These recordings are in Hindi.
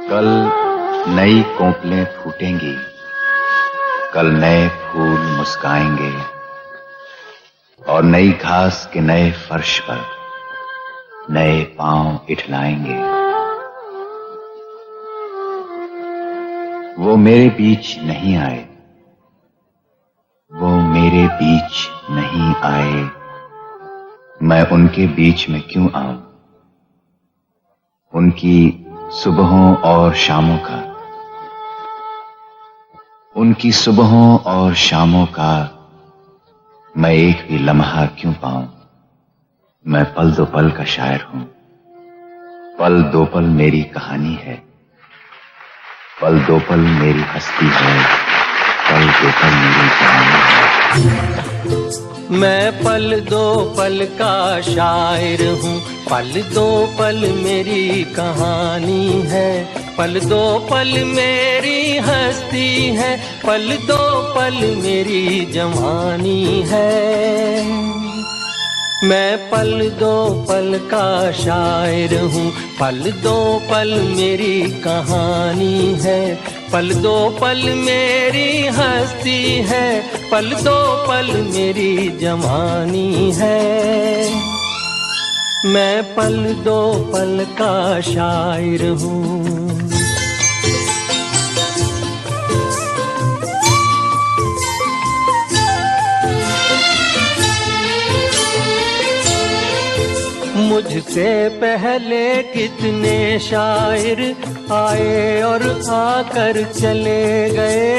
कल नई कोपलें फूटेंगी, कल नए फूल मुस्काएंगे और नई घास के नए फर्श पर नए पांव इठलाएंगे। वो मेरे बीच नहीं आए, वो मेरे बीच नहीं आए, मैं उनके बीच में क्यों आऊं? उनकी सुबहों और शामों का, उनकी सुबहों और शामों का मैं एक भी लम्हा क्यों पाऊं? मैं पल दो पल का शायर हूं, पल दो पल मेरी कहानी है, पल दो पल मेरी हस्ती है, पल दो पल मेरी जवानी है। मैं पल दो पल का शायर हूँ, पल दो पल मेरी कहानी है, पल दो पल मेरी हस्ती है, पल दो पल मेरी जवानी है। मैं पल दो पल का शायर हूँ, पल दो पल मेरी कहानी है, पल दो पल मेरी हस्ती है, पल दो पल मेरी जवानी है। मैं पल दो पल का शायर हूँ। मुझसे पहले कितने शायर आए और आकर चले गए,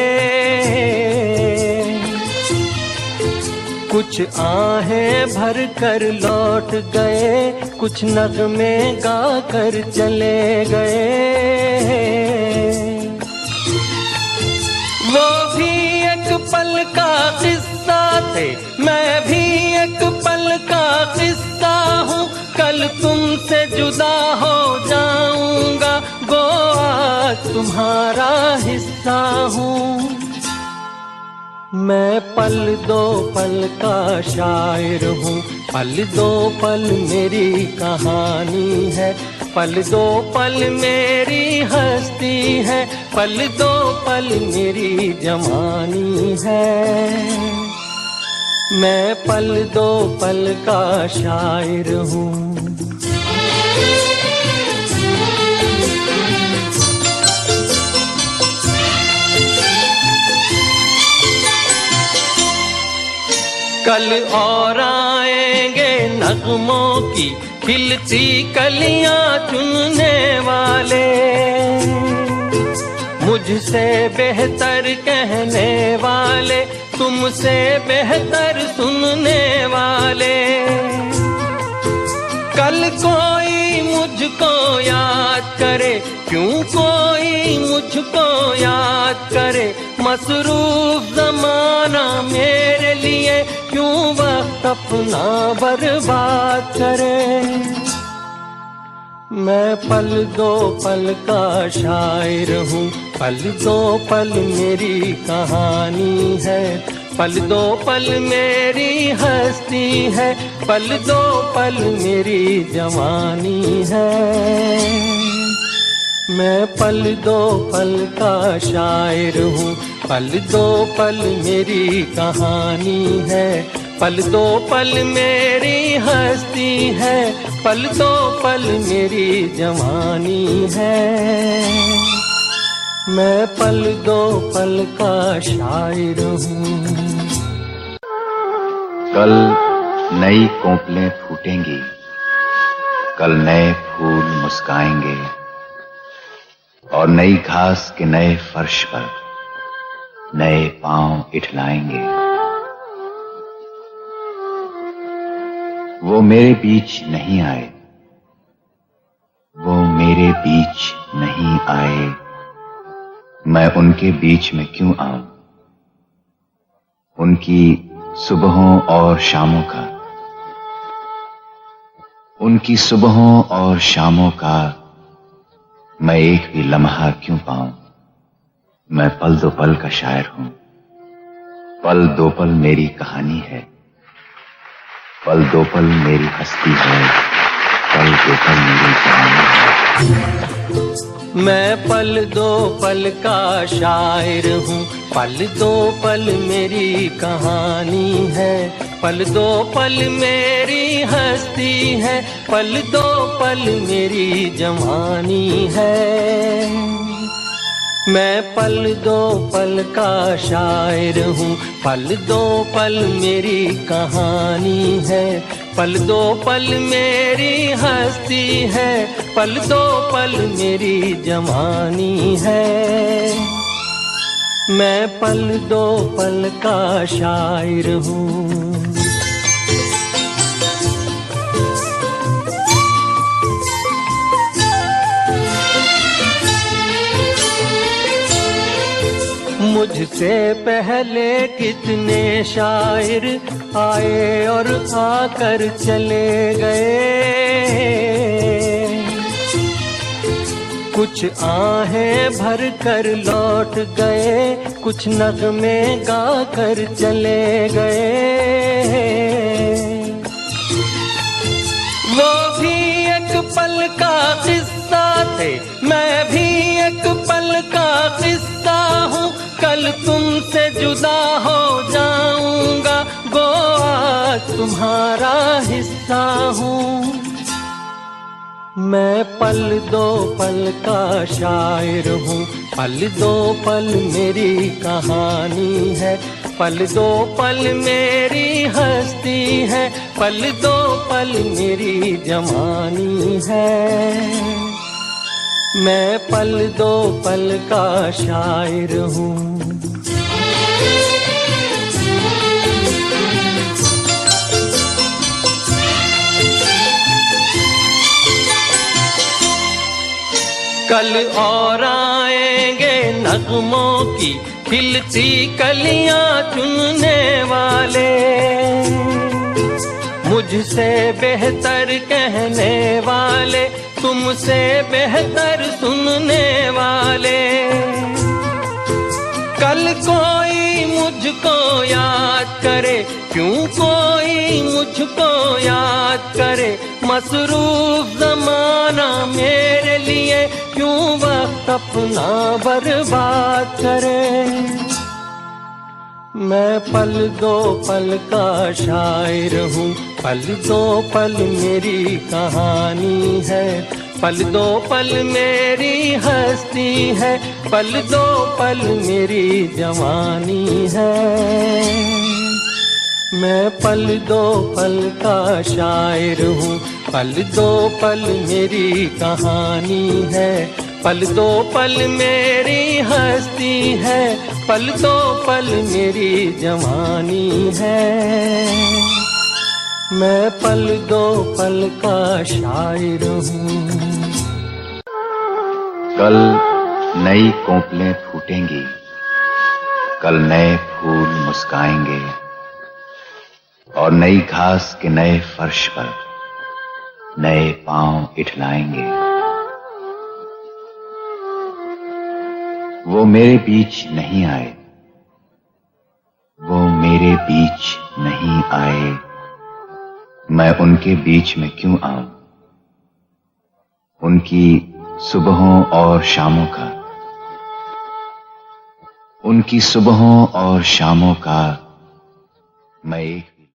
कुछ आहें भर कर लौट गए, कुछ नगमे गा कर चले गए। वो भी एक पल का किस्सा थे, मैं भी एक पल का किस्सा हूँ, कल तुमसे जुदा हो जाऊंगा, गो आज तुम्हारा हिस्सा हूँ। मैं पल दो पल का शायर हूँ, पल दो पल मेरी कहानी है, पल दो पल मेरी हस्ती है, पल दो पल मेरी जवानी है। मैं पल दो पल का शायर हूँ। कल और आएंगे नगमों की खिलती कलियां चुनने वाले, मुझसे बेहतर कहने वाले, तुमसे बेहतर सुनने वाले। कल कोई मुझको याद करे, क्यों कोई मुझको याद करे, मसरूफ ज़माना मेरे लिए क्यों वक्त अपना बर्बाद करे। मैं पल दो पल का शायर हूँ, पल दो पल मेरी कहानी है, पल दो पल मेरी हस्ती है, पल दो पल मेरी जवानी है। मैं पल दो पल का शायर हूँ, पल दो पल मेरी कहानी है, पल दो पल मेरी हस्ती है, पल दो पल मेरी जवानी है। मैं पल दो पल का शायर हूँ। कल नई कोपलें फूटेंगी, कल नए फूल मुस्काएंगे और नई घास के नए फर्श पर नए पांव इठलाएंगे। वो मेरे बीच नहीं आए, वो मेरे बीच नहीं आए, मैं उनके बीच में क्यों आऊं? उनकी सुबहों और शामों का, उनकी सुबहों और शामों का मैं एक भी लम्हा क्यों पाऊं? मैं पल दो पल का शायर हूं, पल दो पल मेरी कहानी है, पल दो पल मेरी हस्ती है, पल दो पल मेरी जवानी है। मैं पल दो पल का शायर हूँ, पल दो पल मेरी कहानी है, पल दो पल मेरी हस्ती है, पल दो पल मेरी जवानी है। मैं पल दो पल का शायर हूँ, पल दो पल मेरी कहानी है, पल दो पल मेरी हस्ती है, पल दो पल मेरी जवानी है। मैं पल दो पल का शायर हूँ। मुझसे पहले कितने शायर आए और आकर चले गए, कुछ आहें भर कर लौट गए, कुछ नगमे गा कर चले गए। वो भी एक पल का किस्सा थे, मैं भी एक पल का किस्सा हूँ, कल तुमसे जुदा हो जाऊंगा, गो आज तुम्हारा हिस्सा हूँ। मैं पल दो पल का शायर हूँ, पल दो पल मेरी कहानी है, पल दो पल मेरी हस्ती है, पल दो पल मेरी जवानी है। मैं पल दो पल का शायर हूँ। कल और आएंगे नगमों की खिलती कलियां चुनने वाले, मुझसे बेहतर कहने वाले, तुमसे बेहतर सुनने वाले। कल कोई मुझको याद करे, क्यों कोई मुझको याद करे, मसरूफ जमाना मेरे लिए क्यों वक्त अपना बर्बाद करे। मैं पल दो पल का शायर हूँ, पल दो पल मेरी कहानी है, पल दो पल मेरी हस्ती है, पल दो पल मेरी जवानी है। मैं पल दो पल का शायर हूँ, पल दो पल मेरी कहानी है, पल दो पल मेरी हस्ती है, पल दो पल मेरी जवानी है। मैं पल दो पल का शायर हूँ। कल नई कोपलें फूटेंगी, कल नए फूल मुस्काएंगे, और नई घास के नए फर्श पर नए पांव इठलाएंगे। वो मेरे बीच नहीं आए, वो मेरे बीच नहीं आए, मैं उनके बीच में क्यों आऊं। उनकी सुबहों और शामों का, उनकी सुबहों और शामों का मैं एक